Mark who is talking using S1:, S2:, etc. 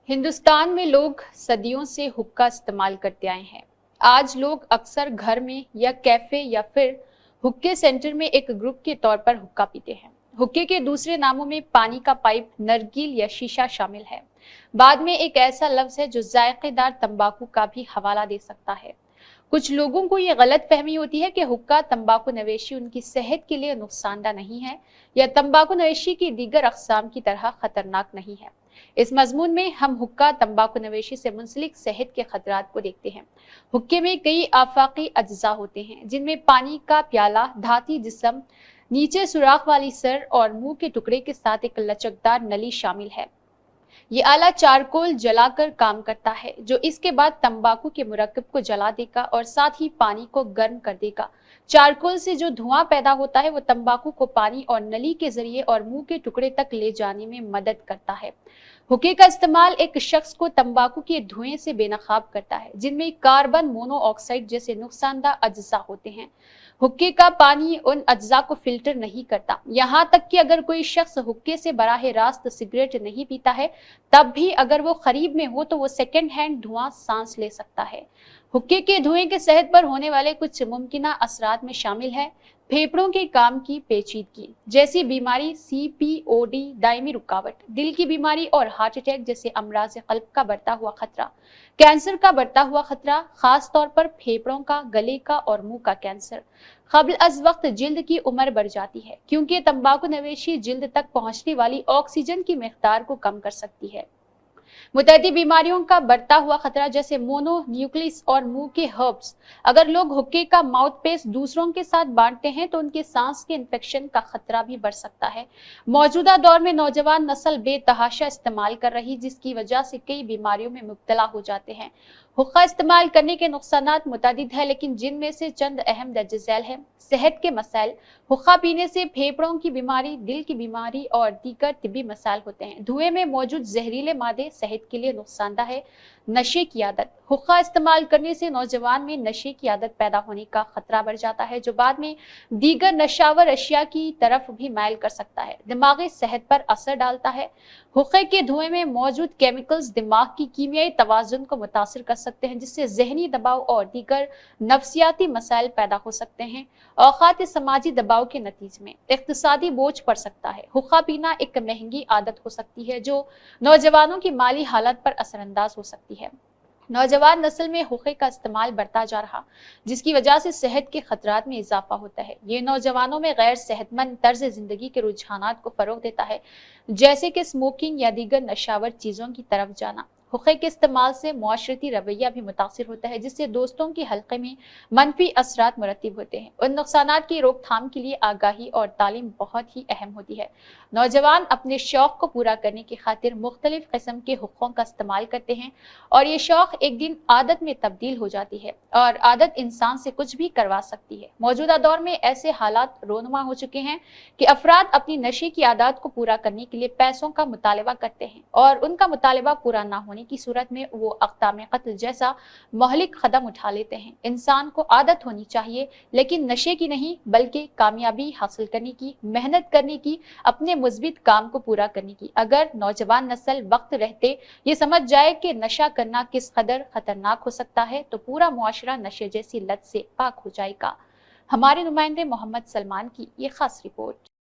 S1: हिंदुस्तान में लोग सदियों से हुक्का इस्तेमाल करते आए हैं। आज लोग अक्सर घर में या कैफे या फिर हुक्के सेंटर में एक ग्रुप के तौर पर हुक्का पीते हैं। हुक्के के दूसरे नामों में पानी का पाइप, नरगील या शीशा शामिल है। बाद में एक ऐसा लफ्ज है जो जायकेदार तंबाकू का भी हवाला दे सकता है। कुछ लोगों को ये गलत फहमी होती है कि हुक्का तंबाकू नवेशी उनकी सेहत के लिए नुकसानदा नहीं है या तंबाकू नवेशी की दीगर अकसाम की तरह खतरनाक नहीं है। इस मजमून में हम हुक्का तंबाकू नवेशी से मुंसलिक सेहत के खतरात को देखते हैं। हुक्के में कई आफाकी अज्जा होते हैं जिनमें पानी का प्याला, धाती जिस्म, नीचे सुराख वाली सर और मुंह के टुकड़े के साथ एक लचकदार नली शामिल है। ये आला चारकोल जलाकर काम करता है जो इसके बाद तंबाकू के मुरक्कब को जला देगा और साथ ही पानी को गर्म कर देगा। चारकोल से जो धुआं पैदा होता है वो तंबाकू को पानी और नली के जरिए और मुंह के टुकड़े तक ले जाने में मदद करता है। हुक्के का इस्तेमाल एक शख्स को तंबाकू के धुएं से बेनकाब करता है जिनमें कार्बन मोनोऑक्साइड जैसे नुकसानदा अज्जा होते हैं। हुक्के का पानी उन अज्जा को फिल्टर नहीं करता। यहाँ तक कि अगर कोई शख्स हुक्के से बराह रास्त सिगरेट नहीं पीता है, तब भी अगर वो करीब में हो तो वो सेकेंड हैंड धुआं सांस ले सकता है। हुक्के के धुएं के सेहत पर होने वाले कुछ मुमकिना असरात में शामिल है फेफड़ों के काम की पेचीदगी जैसी बीमारी, CPOD, दायमी रुकावट, दिल की बीमारी और हार्ट अटैक जैसे अमराज क़ल्ब का बढ़ता हुआ खतरा, कैंसर का बढ़ता हुआ खतरा, खास तौर पर फेफड़ों का, गले का और मुंह का कैंसर। क़ब्ल अज़ वक्त जिल्द की उम्र बढ़ जाती है क्योंकि तंबाकू नवेशी जिल्द तक पहुंचने वाली ऑक्सीजन की मिक़दार को कम कर सकती है। मुतअद्दी बीमारियों का बढ़ता हुआ खतरा जैसे मोनोन्यूक्लियस और मुंह के हर्ब्स। अगर लोग हुक्के का माउथ पेस्ट दूसरों के साथ बांटते हैं तो उनके सांस के इन्फेक्शन का खतरा भी बढ़ सकता है। मौजूदा दौर में नौजवान नस्ल बेतहाशा इस्तेमाल कर रही जिसकी वजह से कई बीमारियों में मुब्तला हो जाते हैं। हुक्का इस्तेमाल करने के नुकसानात मुतअद्दिद है लेकिन जिनमें से चंद अहम दर्ज झैल है। सेहत के मसाइल: हुक्का पीने से फेफड़ों की बीमारी, दिल की बीमारी और दीगर तिब्बी मसाइल होते हैं। धुएं में मौजूद जहरीले मादे सेहत के लिए नुकसानदा है। नशे की आदत: हुक्का इस्तेमाल करने से नौजवान में नशे की आदत पैदा होने का खतरा बढ़ जाता है जो बाद में दीगर नशावर अशिया की तरफ भी माइल कर सकता है। दिमागी सेहत पर असर डालता है। हुक्के के धुएं में मौजूद केमिकल्स दिमाग की कीमियाई तवाजुन को मुतासिर कर सकते हैं जिससे जहनी दबाव और दीगर नफ्सियाती मसाइल पैदा हो सकते हैं। औकात समाजी दबाव के नतीजे में इक्तिसादी बोझ पड़ सकता है। हुक्का पीना एक महंगी आदत हो सकती है जो नौजवानों की माली हालत पर असरअंदाज हो सकती है। नौजवान नस्ल में हुक्के का इस्तेमाल बढ़ता जा रहा जिसकी वजह से सेहत के खतरात में इजाफा होता है। ये नौजवानों में गैर सेहतमंद तर्ज जिंदगी के रुझानात को फरोग देता है जैसे कि स्मोकिंग या दीगर नशावर चीजों की तरफ जाना। हुक्के के इस्तेमाल से मुआशरती रवैया भी मुतासिर होता है जिससे दोस्तों के हल्के में मनफी असरात मुरतब होते हैं। उन नुकसानात की रोकथाम के लिए आगाही और तालीम बहुत ही अहम होती है। नौजवान अपने शौक को पूरा करने की खातिर मुख्तलिफ किस्म के हुक्कों का इस्तेमाल करते हैं और ये शौक एक दिन आदत में तब्दील हो जाती है और आदत इंसान से कुछ भी करवा सकती है। मौजूदा दौर में ऐसे हालात रोनुमा हो चुके हैं कि अफराद अपनी नशे की आदत को पूरा करने के लिए पैसों का मुतालबा करते हैं और उनका मुतालबा पूरा ना होने की सूरत में वो अक़दाम क़त्ल जैसा महलिक कदम उठा लेते हैं। इंसान को आदत होनी चाहिए लेकिन नशे की नहीं बल्कि कामयाबी हासिल करने की, मेहनत करने की, अपने मुस्बित काम को पूरा करने की। अगर नौजवान नस्ल वक्त रहते ये समझ जाए कि नशा करना किस कदर खतरनाक हो सकता है तो पूरा मुआशरा नशे जैसी लत से पाक हो जाएगा। हमारे नुमाइंदे मोहम्मद सलमान की ये खास रिपोर्ट।